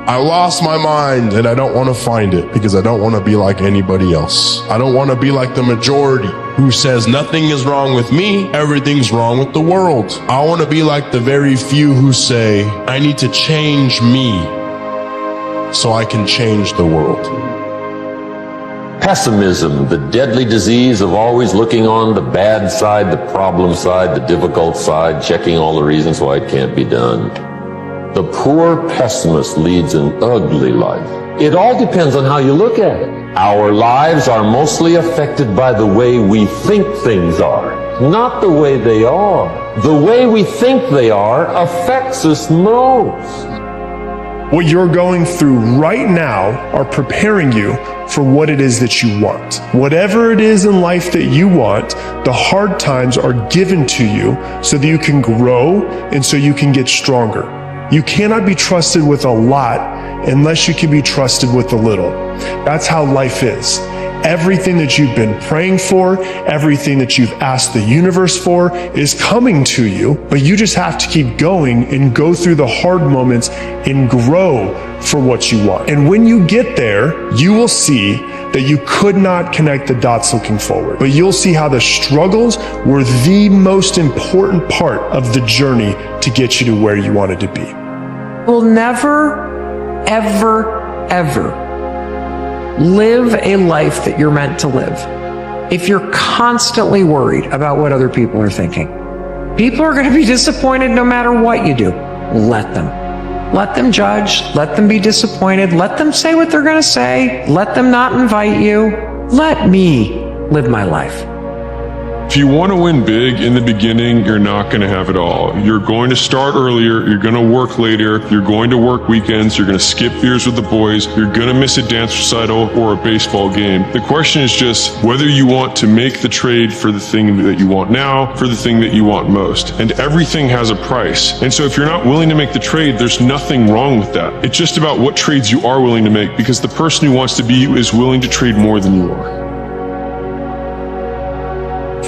I lost my mind and I don't want to find it because I don't want to be like anybody else. I don't want to be like the majority who says nothing is wrong with me, everything's wrong with the world. I want to be like the very few who say, I need to change me so I can change the world. Pessimism, the deadly disease of always looking on the bad side, the problem side, the difficult side, checking all the reasons why it can't be done. The poor pessimist leads an ugly life. It all depends on how you look at it. Our lives are mostly affected by the way we think things are, not the way they are. The way we think they are affects us most. What you're going through right now are preparing you for what it is that you want. Whatever it is in life that you want, the hard times are given to you so that you can grow and so you can get stronger. You cannot be trusted with a lot unless you can be trusted with a little. That's how life is. Everything that you've been praying for, everything that you've asked the universe for is coming to you, but you just have to keep going and go through the hard moments and grow for what you want. And when you get there, you will see that you could not connect the dots looking forward, but you'll see how the struggles were the most important part of the journey to get you to where you wanted to be. Will never, ever, ever live a life that you're meant to live if you're constantly worried about what other people are thinking. People are going to be disappointed no matter what you do. Let them. Let them judge. Let them be disappointed. Let them say what they're going to say. Let them not invite you. Let me live my life. If you want to win big in the beginning, you're not going to have it all. You're going to start earlier, you're going to work later, you're going to work weekends, you're going to skip beers with the boys, you're going to miss a dance recital or a baseball game. The question is just whether you want to make the trade for the thing that you want now, for the thing that you want most. And everything has a price. And so if you're not willing to make the trade, there's nothing wrong with that. It's just about what trades you are willing to make, because the person who wants to be you is willing to trade more than you are.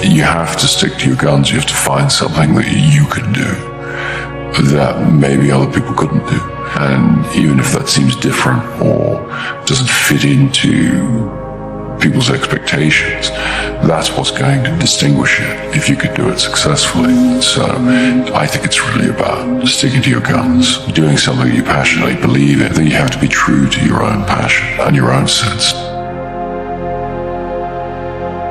You have to stick to your guns. You have to find something that you can do that maybe other people couldn't do. And even if that seems different or doesn't fit into people's expectations, that's what's going to distinguish it if you could do it successfully. So I think it's really about sticking to your guns, doing something you passionately believe in. I think you have to be true to your own passion and your own sense.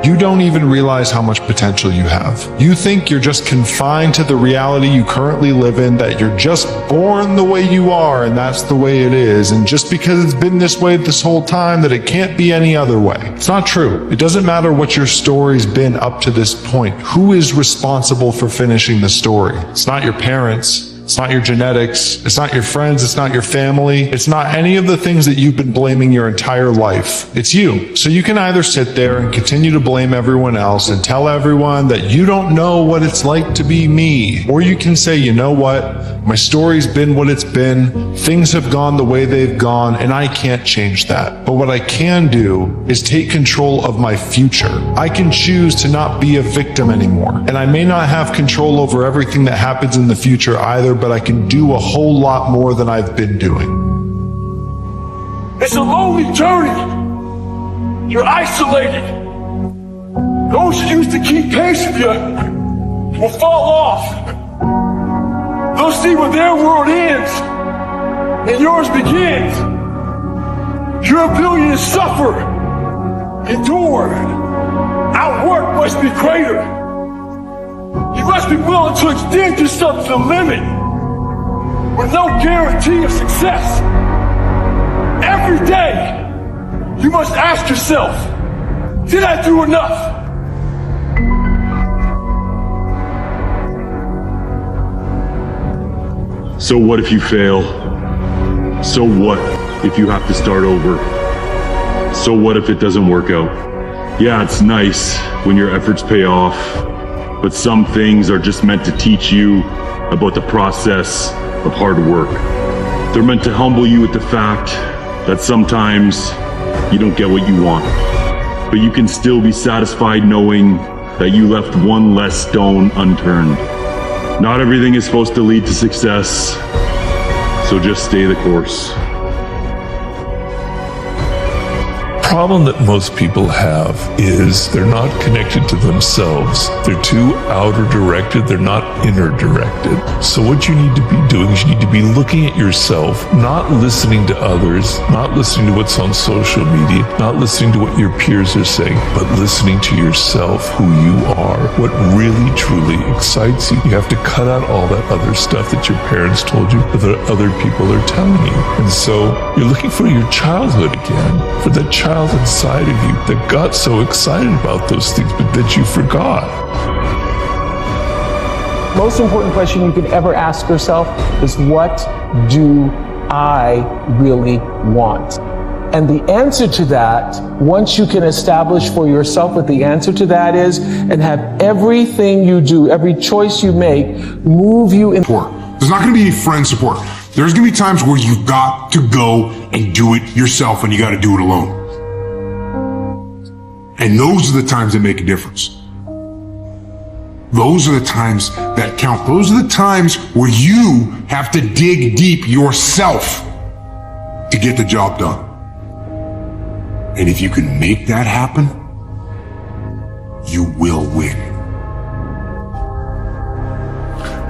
You don't even realize how much potential you have. You think you're just confined to the reality you currently live in, that you're just born the way you are and that's the way it is. And just because it's been this way this whole time, that it can't be any other way. It's not true. It doesn't matter what your story's been up to this point. Who is responsible for finishing the story? It's not your parents. It's not your genetics. It's not your friends. It's not your family. It's not any of the things that you've been blaming your entire life. It's you. So you can either sit there and continue to blame everyone else and tell everyone that you don't know what it's like to be me. Or you can say, you know what? My story's been what it's been. Things have gone the way they've gone, and I can't change that. But what I can do is take control of my future. I can choose to not be a victim anymore. And I may not have control over everything that happens in the future either, but I can do a whole lot more than I've been doing. It's a lonely journey. You're isolated. Those who used to keep pace with you will fall off. They'll see where their world ends and yours begins. Your ability to suffer, endure, outwork must be greater. You must be willing to extend yourself to the limit with no guarantee of success. Every day, you must ask yourself, did I do enough? So what if you fail? So what if you have to start over? So what if it doesn't work out? Yeah, it's nice when your efforts pay off, but some things are just meant to teach you about the process of hard work. They're meant to humble you with the fact that sometimes you don't get what you want, but you can still be satisfied knowing that you left one less stone unturned. Not everything is supposed to lead to success, so just stay the course. problem that most people have is they're not connected to themselves. They're too outer directed. They're not inner directed. So what you need to be doing is you need to be looking at yourself, not listening to others, not listening to what's on social media, not listening to what your peers are saying, but listening to yourself, who you are, what really truly excites you. You have to cut out all that other stuff that your parents told you, that other people are telling you. And so you're looking for your childhood again, for that child inside of you that got so excited about those things, but that you forgot. Most important question you could ever ask yourself is, what do I really want? And the answer to that, once you can establish for yourself what the answer to that is, and have everything you do, every choice you make, move you in. There's not going to be any friend support. There's going to be times where you've got to go and do it yourself, and you got to do it alone. And those are the times that make a difference. Those are the times that count. Those are the times where you have to dig deep yourself to get the job done. And if you can make that happen, you will win.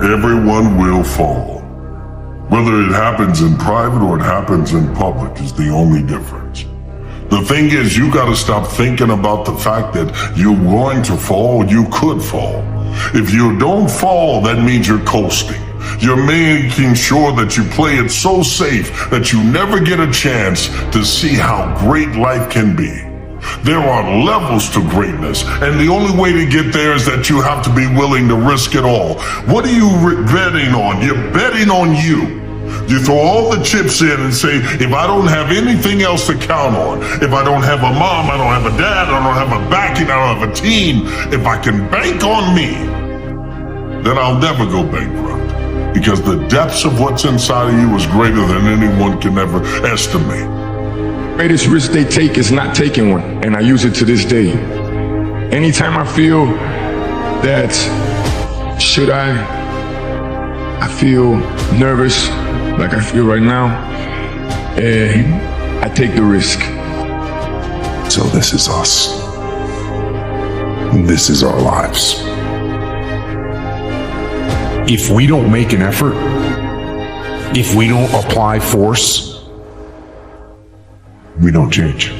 Everyone will fall. Whether it happens in private or it happens in public is the only difference. The thing is, you got to stop thinking about the fact that you're going to fall. You could fall. If you don't fall, that means you're coasting. You're making sure that you play it so safe that you never get a chance to see how great life can be. There are levels to greatness, and the only way to get there is that you have to be willing to risk it all. What are you betting on? You're betting on you. You throw all the chips in and say, if I don't have anything else to count on, if I don't have a mom, I don't have a dad, I don't have a backing, I don't have a team, if I can bank on me, then I'll never go bankrupt. Because the depths of what's inside of you is greater than anyone can ever estimate. The greatest risk they take is not taking one, and I use it to this day. Anytime I feel that, should I feel nervous, like I feel right now, I take the risk. So this is us. This is our lives. If we don't make an effort, if we don't apply force, we don't change.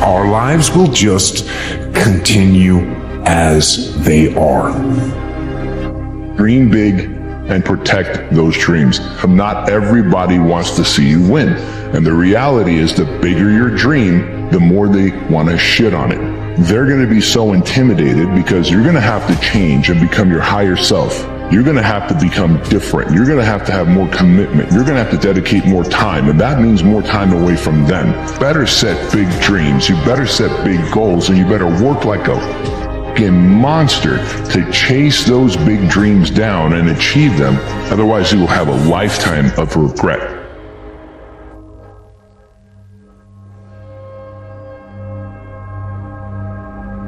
Our lives will just continue as they are. Dream big and protect those dreams. Not everybody wants to see you win. And the reality is, the bigger your dream, the more they want to shit on it. They're going to be so intimidated because you're going to have to change and become your higher self. You're going to have to become different. You're going to have more commitment. You're going to have to dedicate more time, and that means more time away from them. Better set big dreams. You better set big goals, and you better work like a monster to chase those big dreams down and achieve them. Otherwise, you will have a lifetime of regret.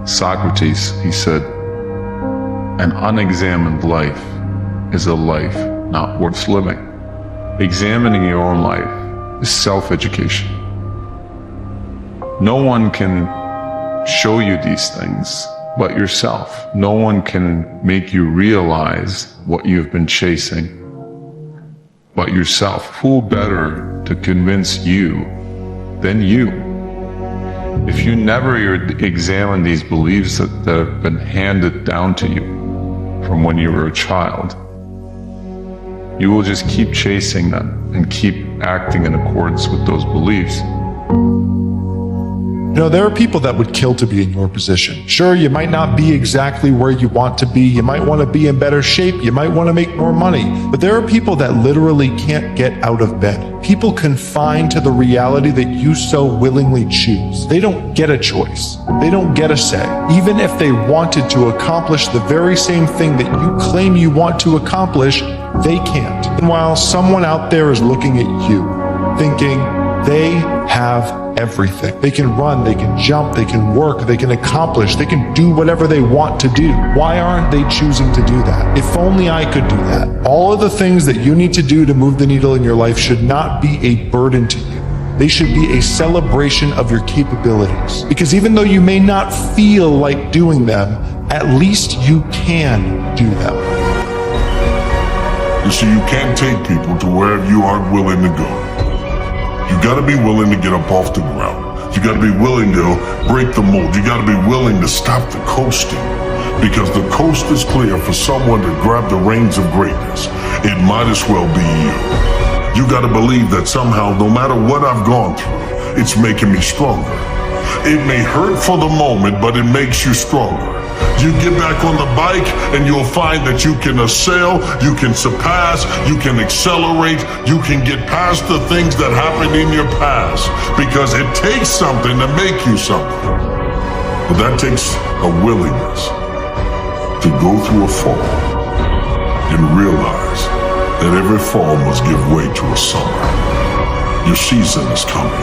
Socrates, he said, an unexamined life is a life not worth living. Examining your own life is self-education. No one can show you these things but yourself. No one can make you realize what you've been chasing but yourself. Who better to convince you than you? If you never examine these beliefs that have been handed down to you from when you were a child, you will just keep chasing them and keep acting in accordance with those beliefs. You know, there are people that would kill to be in your position. Sure, you might not be exactly where you want to be. You might want to be in better shape. You might want to make more money. But there are people that literally can't get out of bed. People confined to the reality that you so willingly choose. They don't get a choice. They don't get a say. Even if they wanted to accomplish the very same thing that you claim you want to accomplish, they can't. And while someone out there is looking at you, thinking they have everything. They can run, they can jump, they can work, they can accomplish, they can do whatever they want to do. Why aren't they choosing to do that? If only I could do that. All of the things that you need to do to move the needle in your life should not be a burden to you. They should be a celebration of your capabilities. Because even though you may not feel like doing them, at least you can do them. You see, you can't take people to where you aren't willing to go. You gotta be willing to get up off the ground. You gotta be willing to break the mold. You gotta be willing to stop the coasting. Because the coast is clear for someone to grab the reins of greatness. It might as well be you. You gotta believe that somehow, no matter what I've gone through, it's making me stronger. It may hurt for the moment, but it makes you stronger. You get back on the bike and you'll find that you can assail, you can surpass, you can accelerate, you can get past the things that happened in your past. Because it takes something to make you something. But that takes a willingness to go through a fall and realize that every fall must give way to a summer. Your season is coming.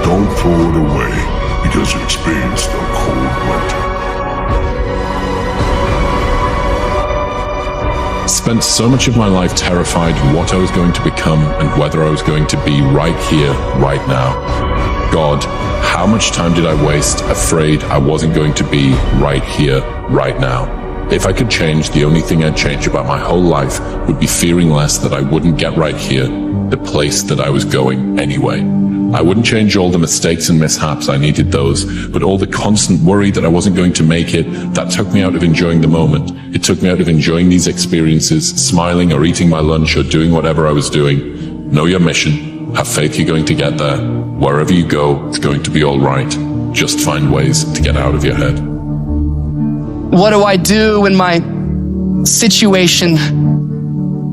Don't throw it away because you experienced a cold winter. Spent so much of my life terrified what I was going to become and whether I was going to be right here, right now. God, how much time did I waste afraid I wasn't going to be right here, right now? If I could change, the only thing I'd change about my whole life would be fearing less that I wouldn't get right here, the place that I was going anyway. I wouldn't change all the mistakes and mishaps, I needed those, but all the constant worry that I wasn't going to make it, that took me out of enjoying the moment. It took me out of enjoying these experiences, smiling or eating my lunch or doing whatever I was doing. Know your mission, have faith you're going to get there. Wherever you go, it's going to be all right. Just find ways to get out of your head. What do I do when my situation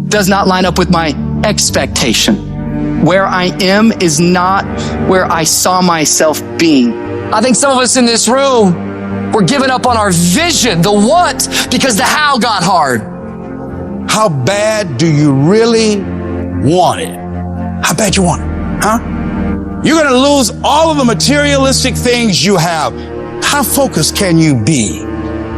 does not line up with my expectation? Where I am is not where I saw myself being. I think some of us in this room, we're giving up on our vision, the what, because the how got hard. How bad do you really want it? How bad you want it, huh? You're gonna lose all of the materialistic things you have. How focused can you be?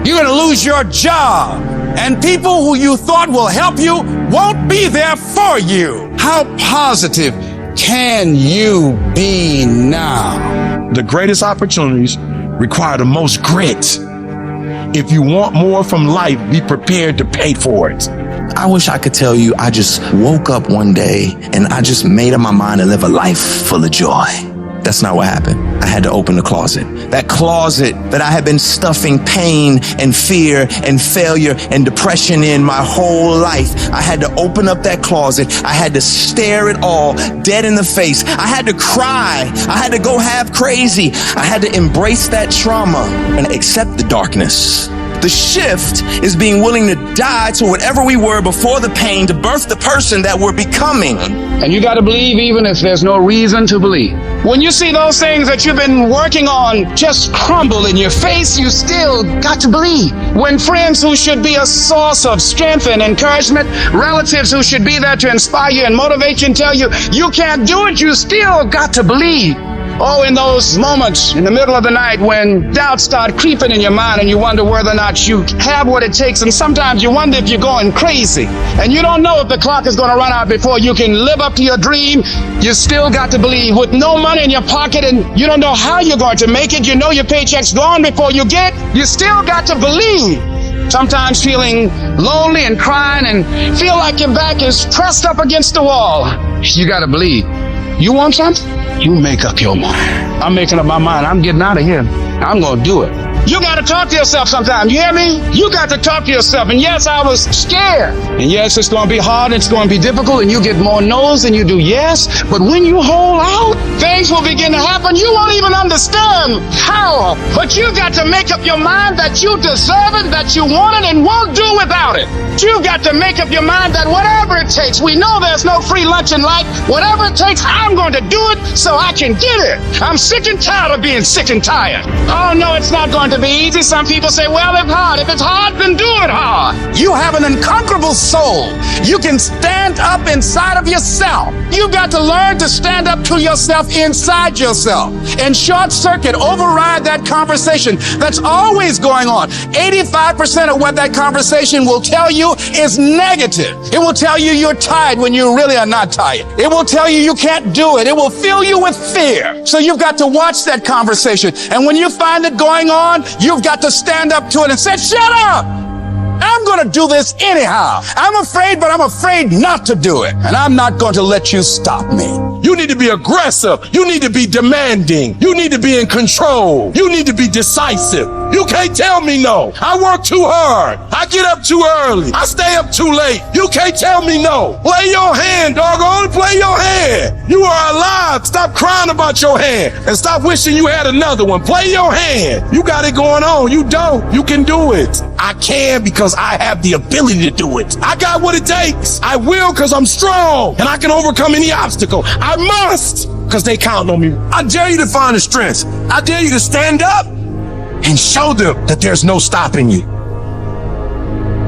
You're gonna lose your job, and people who you thought will help you won't be there for you. How positive can you be now? The greatest opportunities require the most grit. If you want more from life, be prepared to pay for it. I wish I could tell you I just woke up one day and I just made up my mind to live a life full of joy. That's not what happened. I had to open the closet. That closet that I had been stuffing pain and fear and failure and depression in my whole life. I had to open up that closet. I had to stare it all dead in the face. I had to cry. I had to go half crazy. I had to embrace that trauma and accept the darkness. The shift is being willing to die to whatever we were before the pain to birth the person that we're becoming. And you got to believe even if there's no reason to believe. When you see those things that you've been working on just crumble in your face, you still got to believe. When friends who should be a source of strength and encouragement, relatives who should be there to inspire you and motivate you and tell you you can't do it, you still got to believe. Oh, in those moments in the middle of the night when doubts start creeping in your mind and you wonder whether or not you have what it takes, and sometimes you wonder if you're going crazy and you don't know if the clock is going to run out before you can live up to your dream, you still got to believe. With no money in your pocket and you don't know how you're going to make it, you know your paycheck's gone before you get, you still got to believe. Sometimes feeling lonely and crying and feel like your back is pressed up against the wall. You got to believe. You want something? You make up your mind. I'm making up my mind. I'm getting out of here. I'm going to do it. You got to talk to yourself sometimes. You hear me? You got to talk to yourself. And yes, I was scared. And yes, it's going to be hard. It's going to be difficult. And you get more no's than you do yes. But when you hold out, things will begin to happen. You won't even understand how. But you got to make up your mind that you deserve it, that you want it, and won't do without it. You got to make up your mind that whatever it takes, we know there's no free lunch in life. Whatever it takes, I'm going to do it so I can get it. I'm sick and tired of being sick and tired. Oh, no, it's not going to to be easy. Some people say, well, it's hard. If it's hard, then do it hard. You have an unconquerable soul. You can stand up inside of yourself. You've got to learn to stand up to yourself inside yourself and short circuit, override that conversation that's always going on. 85% of what that conversation will tell you is negative. It will tell you you're tired when you really are not tired. It will tell you you can't do it. It will fill you with fear. So you've got to watch that conversation. And when you find it going on, you've got to stand up to it and say, shut up! I'm going to do this anyhow. I'm afraid, but I'm afraid not to do it. And I'm not going to let you stop me. You need to be aggressive. You need to be demanding. You need to be in control. You need to be decisive. You can't tell me no. I work too hard. I get up too early. I stay up too late. You can't tell me no. Play your hand, doggone. Play your hand. You are alive. Stop crying about your hand and stop wishing you had another one. Play your hand. You got it going on. You don't. You can do it. I can because I have the ability to do it. I got what it takes. I will because I'm strong and I can overcome any obstacle. I must because they count on me. I dare you to find the strength. I dare you to stand up and show them that there's no stopping you.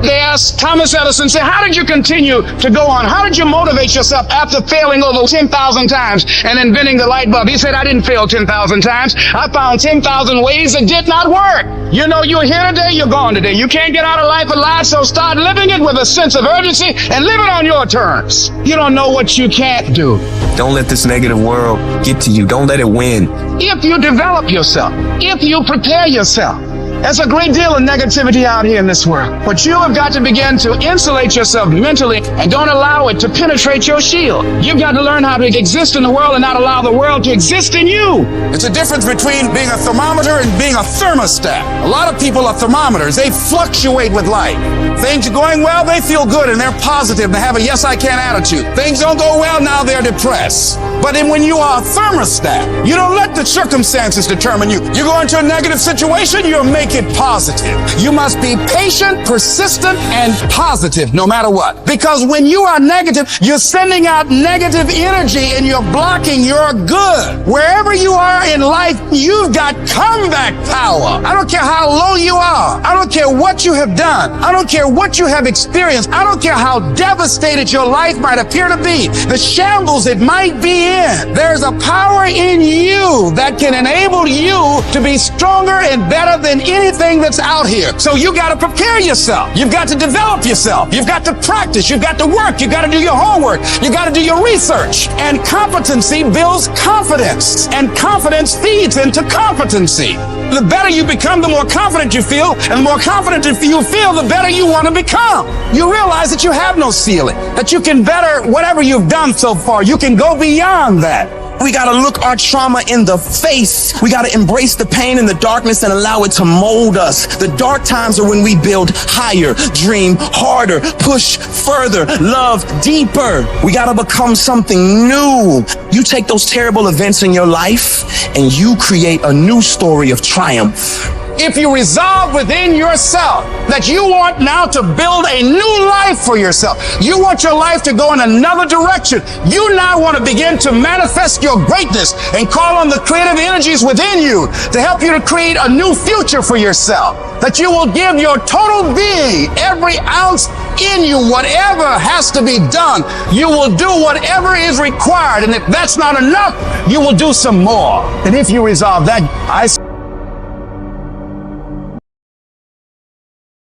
They asked Thomas Edison, say, how did you continue to go on? How did you motivate yourself after failing over 10,000 times and inventing the light bulb? He said, I didn't fail 10,000 times. I found 10,000 ways that did not work. You know, you're here today, you're gone today. You can't get out of life alive, so start living it with a sense of urgency and live it on your terms. You don't know what you can't do. Don't let this negative world get to you. Don't let it win. If you develop yourself, if you prepare yourself, there's a great deal of negativity out here in this world. But you have got to begin to insulate yourself mentally and don't allow it to penetrate your shield. You've got to learn how to exist in the world and not allow the world to exist in you. It's a difference between being a thermometer and being a thermostat. A lot of people are thermometers. They fluctuate with life. Things are going well, they feel good and they're positive. They have a yes, I can attitude. Things don't go well, now they're depressed. But then when you are a thermostat, you don't let the circumstances determine you. You go into a negative situation, you'll make it positive. You must be patient, persistent, and positive no matter what. Because when you are negative, you're sending out negative energy and you're blocking your good. Wherever you are in life, you've got comeback power. I don't care how low you are. I don't care what you have done. I don't care what you have experienced. I don't care how devastated your life might appear to be, the shambles it might be in. There's a power in you that can enable you to be stronger and better than anything that's out here. So you got to prepare yourself. You've got to develop yourself. You've got to practice. You've got to work. You've got to do your homework. You got to do your research. And competency builds confidence. And confidence feeds into competency. The better you become, the more confident you feel. And the more confident you feel, the better you want to become. You realize that you have no ceiling, that you can better whatever you've done so far. You can go beyond that. We got to look our trauma in the face. We got to embrace the pain and the darkness and allow it to mold us. The dark times are when we build higher, dream harder, push further, love deeper. We got to become something new. You take those terrible events in your life and you create a new story of triumph. If you resolve within yourself that you want now to build a new life for yourself, you want your life to go in another direction, you now want to begin to manifest your greatness and call on the creative energies within you to help you to create a new future for yourself. That you will give your total being, every ounce in you, whatever has to be done. You will do whatever is required. And if that's not enough, you will do some more. And if you resolve that, I